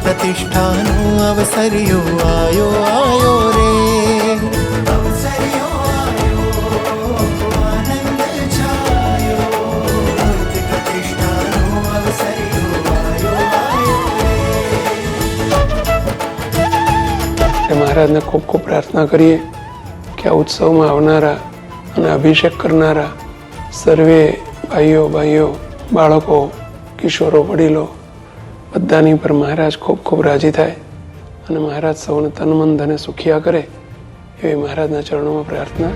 प्रतिष्ठानो अवसर्यो आयो आयो रे अवसर्यो आयो आनंद छायो मूर्ति प्रतिष्ठानो अवसर्यो आयो आयो रे। महाराज ने खूब खूब प्रार्थना करिए कि आ उत्सव में आवनारा અને અભિષેક કરનારા સર્વે ભાઈઓ બહેનો બાળકો કિશોરો વડીલો બધાની પર મહારાજ ખૂબ ખૂબ રાજી થાય અને મહારાજ સૌને તન મન ધને સુખિયા કરે એવી મહારાજના ચરણોમાં પ્રાર્થના।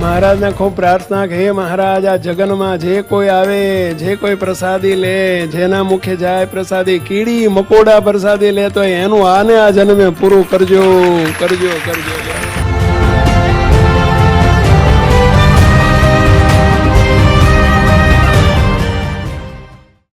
महाराज ने खूब प्रार्थना कि हे महाराज आ जगन में जे कोई आवे जे कोई प्रसादी ले जेना मुखे जाए प्रसादी कीड़ी मकोड़ा प्रसादी ले तो एनु आने आ जन्म में पूरू करजो करजो करजो।